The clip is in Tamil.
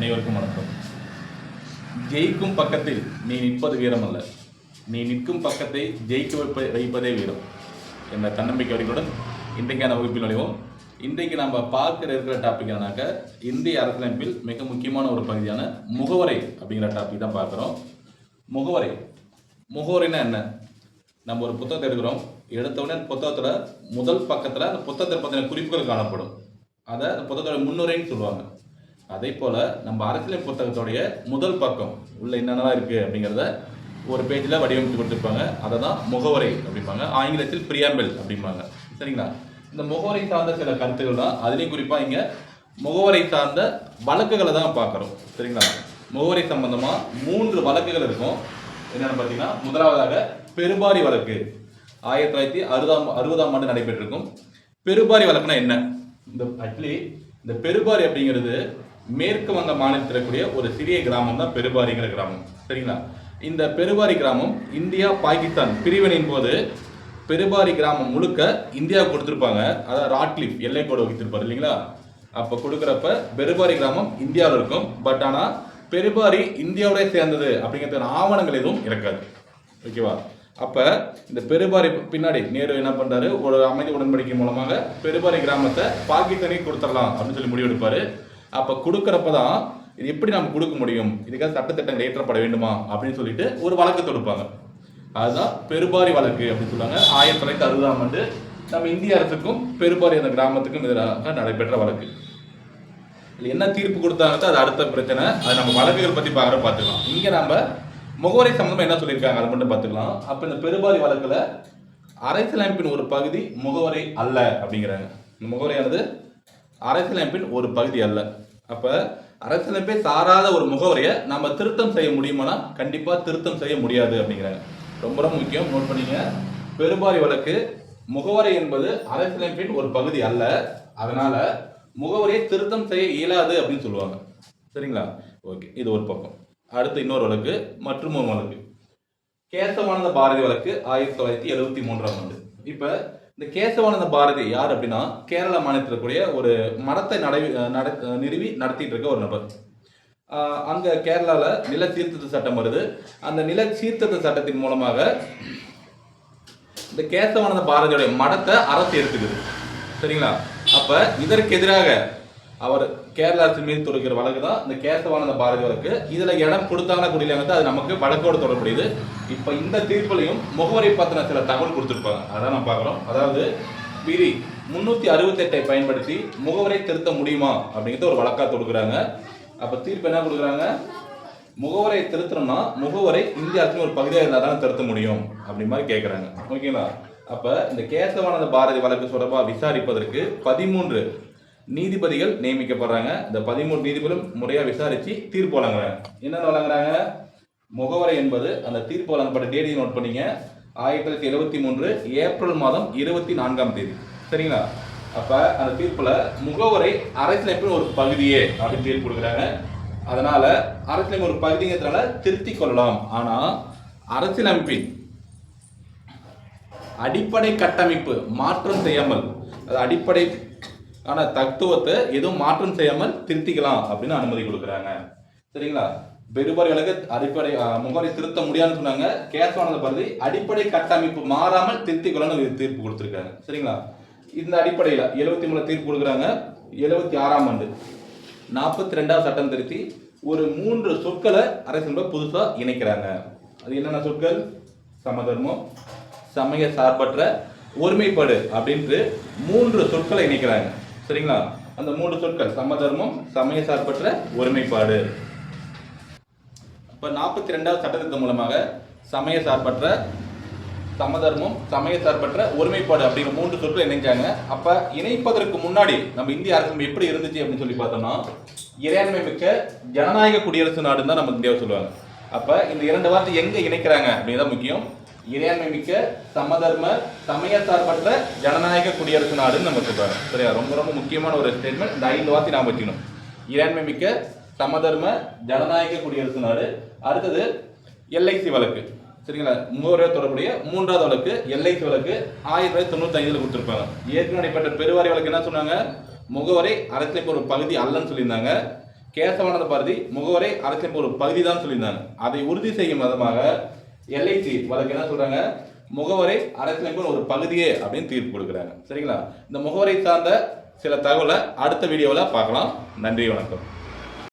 அனைவருக்கும் வணக்கம். ஜெயிக்கும் பக்கத்தில் நீ நிற்பது வீரம் அல்ல, நீ நிற்கும் பக்கத்தை ஜெயிக்க வைப்பதே வீரம் என்ற தன்னம்பிக்கை வரைக்குடன் இன்றைக்கான வகுப்பில் நுழைவோம். இன்றைக்கு நம்ம இருக்கிற டாபிக் என்னன்னாக்க, இந்திய அரசியலமைப்பில் மிக முக்கியமான ஒரு பகுதியான முகவரை அப்படிங்கிற டாபிக் தான் பார்க்குறோம். முகவரைன்னா என்ன? நம்ம ஒரு புத்தகத்தை எடுக்கிறோம், எடுத்தவுடனே புத்தகத்தில் முதல் பக்கத்தில் அந்த புத்தகத்தை பற்றின குறிப்புகள் காணப்படும். அதை அந்த புத்தகத்தோட முன்னுரைன்னு சொல்லுவாங்க. அதே போல் நம்ம அரசியல் புத்தகத்தோடைய முதல் பக்கம் உள்ள என்னென்னலாம் இருக்குது அப்படிங்கிறத ஒரு பேஜில் வடிவமைத்து கொடுத்துருப்பாங்க. அதை தான் முகவரை அப்படிம்பாங்க. ஆங்கிலத்தில் பிரியாம்பிள் அப்படிம்பாங்க. சரிங்களா? இந்த முகவரை சார்ந்த சில கருத்துக்கள் தான். அதுலேயும் குறிப்பாக இங்கே முகவரை சார்ந்த வழக்குகளை தான் பார்க்குறோம். சரிங்களா? முகவரை சம்பந்தமாக 3 வழக்குகள் இருக்கும். என்னென்னு பார்த்தீங்கன்னா, முதலாவதாக பெருபாரி வழக்கு 1960ஆம் ஆண்டு நடைபெற்றிருக்கும். பெருபாரி வழக்குனா என்ன? இந்த பெருபாரி அப்படிங்கிறது மேற்கு வங்க மாநிலத்தில் இருக்கக்கூடிய ஒரு சிறிய கிராமம் தான் பெருபாரிங்கிற கிராமம். சரிங்களா? இந்த பெருபாரி கிராமம் இந்தியா பாகிஸ்தான் பிரிவினையின் போது பெருபாரி கிராமம் முழுக்க இந்தியா கொடுத்துருப்பாங்க. அதாவது ராட்லிஃப் எல்லை கோடு வகித்திருப்பார் இல்லைங்களா? அப்போ கொடுக்குறப்ப பெருபாரி கிராமம் இந்தியாவில் இருக்கும். பட் ஆனால் பெருபாரி இந்தியாவோட சேர்ந்தது அப்படிங்கிறதுக்கான ஆவணங்கள் எதுவும் இருக்காது. ஓகேவா? அப்போ இந்த பெருபாரி பின்னாடி நேரு என்ன பண்ணுறாரு, ஒரு அமைதி உடன்படிக்கை மூலமாக பெருபாரி கிராமத்தை பாகிஸ்தானுக்கு கொடுத்துடலாம் அப்படின்னு சொல்லி முடிவெடுப்பார். அப்போ கொடுக்குறப்ப தான் இது எப்படி நம்ம கொடுக்க முடியும், இதுக்காக சட்டத்திட்டங்கள் ஏற்றப்பட வேண்டுமா அப்படின்னு சொல்லிட்டு ஒரு வழக்கு தொடுப்பாங்க. அதுதான் பெருபாரி வழக்கு அப்படின்னு சொல்லுவாங்க. 1960ஆம் ஆண்டு நம்ம இந்திய அரசுக்கும் பெருபாரி அந்த கிராமத்துக்கும் எதிராக நடைபெற்ற வழக்கு. இது என்ன தீர்ப்பு கொடுத்தாங்க அது அடுத்த பிரச்சனை. அது நம்ம வழக்குகள் பற்றி பார்த்துக்கலாம். இங்கே நம்ம முகவரை சம்பந்தமாக என்ன சொல்லியிருக்காங்க அதை மட்டும் பார்த்துக்கலாம். அப்போ இந்த பெருபாரி வழக்கில் அரசியலமைப்பின் ஒரு பகுதி முகவரை அல்ல அப்படிங்கிறாங்க. இந்த முகவரையானது அரசியலமைப்பின் ஒரு பகுதி அல்ல. அப்போ அரசியலமைப்பை சாராத ஒரு முகவரையை நம்ம திருத்தம் செய்ய முடியுமானா கண்டிப்பாக திருத்தம் செய்ய முடியாது அப்படிங்கிறாங்க. ரொம்ப ரொம்ப முக்கியம், நோட் பண்ணிங்க. பெருபாரி வழக்கு முகவரை என்பது அரசியலமைப்பின் ஒரு பகுதி அல்ல, அதனால முகவரியை திருத்தம் செய்ய இயலாது அப்படின்னு சொல்லுவாங்க. சரிங்களா? ஓகே, இது ஒரு பக்கம். அடுத்து இன்னொரு வழக்கு, மற்றும் ஒரு வழக்கு, கேசவானந்த பாரதி வழக்கு 1973ஆம் ஆண்டு. இப்போ இந்த கேசவானந்த பாரதி யார் அப்படின்னா, கேரள மாநிலத்தில் இருக்கக்கூடிய ஒரு மடத்தை நிறுவி நடத்திட்டு இருக்க ஒரு நபர். அங்கே கேரளாவில் நில சீர்திருத்த சட்டம் வருது. அந்த நில சீர்திருத்த சட்டத்தின் மூலமாக இந்த கேசவானந்த பாரதியோடைய மடத்தை அரசு எடுத்துக்குது. சரிங்களா? அப்போ இதற்கு எதிராக அவர் கேரள அரசு மீது தொடுக்கிற வழக்கு தான் இந்த கேசவானந்த பாரதி வழக்கு. இதில் இடம் கொடுத்தாங்கன்னா குடியில அது நமக்கு வழக்கோடு தொடர்புடையது. இப்போ இந்த தீர்ப்புலையும் முகவரை பற்றின சில தகவல் கொடுத்துருப்பாங்க. அதான் நம்ம பார்க்குறோம். அதாவது விதி 368 பயன்படுத்தி முகவரை திருத்த முடியுமா அப்படிங்கிறது ஒரு வழக்காக தொடுக்கிறாங்க. அப்போ தீர்ப்பு என்ன கொடுக்குறாங்க, முகவரை திருத்தணும்னா முகவரை இந்திய அரசின் ஒரு பகுதியாக இருந்தால் தான் திருத்த முடியும் அப்படி மாதிரி கேட்குறாங்க. ஓகேங்களா? அப்போ இந்த கேசவானந்த பாரதி வழக்கு தொடர்பாக விசாரிப்பதற்கு 13 நீதிபதிகள் நியமிக்கப்படுறாங்க. இந்த 13 நீதிபதிகளும் முறையாக விசாரித்து தீர்ப்பு வழங்குறாங்க. என்னென்ன வழங்குறாங்க? முகவரை என்பது அந்த தீர்ப்பு வழங்கப்பட்ட டேட்டை நோட் பண்ணிங்க, 1973 ஏப்ரல் மாதம் 24ஆம் தேதி. சரிங்களா? அப்போ அந்த தீர்ப்பில் முகவரை அரசியலமைப்பின் ஒரு பகுதியே அப்படின்னு தீர்ப்பு கொடுக்குறாங்க. அதனால அரசியலமைப்பு ஒரு பகுதிங்கிறதுனால திருத்தி கொள்ளலாம். ஆனால் அரசியலமைப்பின் அடிப்படை கட்டமைப்பு மாற்றம் செய்யாமல், அது அடிப்படை ஆனால் தத்துவத்தை எதுவும் மாற்றம் செய்யாமல் திருத்திக்கலாம் அப்படின்னு அனுமதி கொடுக்குறாங்க. சரிங்களா? பெருபாரி வழக்கு அடிப்படை முகவரை திருத்த முடியாதுன்னு சொன்னாங்க. கேசவானந்த பாரதி அடிப்படை கட்டமைப்பு மாறாமல் திருத்திக்கலாம்னு தீர்ப்பு கொடுத்துருக்காங்க. சரிங்களா? இந்த அடிப்படையில் 73 தீர்ப்பு கொடுக்குறாங்க. 76ஆம் ஆண்டு 42ஆவது சட்டம் திருத்தி ஒரு 3 சொற்களை அரசியல் புதுசாக இணைக்கிறாங்க. அது என்னென்ன சொற்கள்? சமதர்மம், சமய சார்பற்ற, ஒருமைப்பாடு அப்படின்ட்டு 3 சொற்களை இணைக்கிறாங்க. சரிங்களா? அந்த 3 சொற்கள் சமதர்மம், சமய சார்பற்ற, ஒருமைப்பாடு. இப்போ 42ஆவது சட்டத்திட்டம் மூலமாக சமய சார்பற்ற, சமதர்மம், சமய சார்பற்ற, ஒருமைப்பாடு அப்படிங்கிற 3 சொற்கள் இணைஞ்சாங்க. அப்போ இணைப்பதற்கு முன்னாடி நம்ம இந்திய அரசு எப்படி இருந்துச்சு அப்படின்னு சொல்லி பார்த்தோம்னா, இறையாண்மை மிக்க ஜனநாயக குடியரசு நாடுன்னு தான் நம்ம இந்தியாவை சொல்லுவாங்க. அப்போ இந்த 2 வார்த்தை எங்கே இணைக்கிறாங்க அப்படிங்கிறத முக்கியம். இறையாண்மை மிக்க, சமதர்ம, சமய சார்பற்ற ஜனநாயக குடியரசு நாடுன்னு நம்ம சொல்றாங்க. சரியா? ரொம்ப ரொம்ப முக்கியமான ஒரு ஸ்டேட்மெண்ட். இந்த 5 வார்த்தை நாம் வச்சுக்கணும். இறையாண்மை மிக்க, சமதர்ம, ஜனநாயக குடியரசு நாடு. அடுத்தது எல்ஐசி வழக்கு. சரிங்களா? முகவரை தொடர்புடைய 3வது வழக்கு எல்ஐசி வழக்கு 1995 கொடுத்துருப்பாங்க. ஏற்கனவே நடைபெற்ற பெருவாரி வழக்கு என்ன சொன்னாங்க? முகவரை அரசியலுக்கு ஒரு பகுதி அல்லன்னு சொல்லியிருந்தாங்க. கேசவானந்த பாரதி முகவரை அரசியல் ஒரு பகுதி தான் சொல்லியிருந்தாங்க. அதை உறுதி செய்யும் விதமாக எல்ஐசி வழக்கு என்ன சொல்றாங்க, முகவரை அரசியலமைப்பின் ஒரு பகுதியே அப்படின்னு தீர்ப்பு கொடுக்குறாங்க. சரிங்களா? இந்த முகவரை சார்ந்த சில தகவலை அடுத்த வீடியோவில் பார்க்கலாம். நன்றி, வணக்கம்.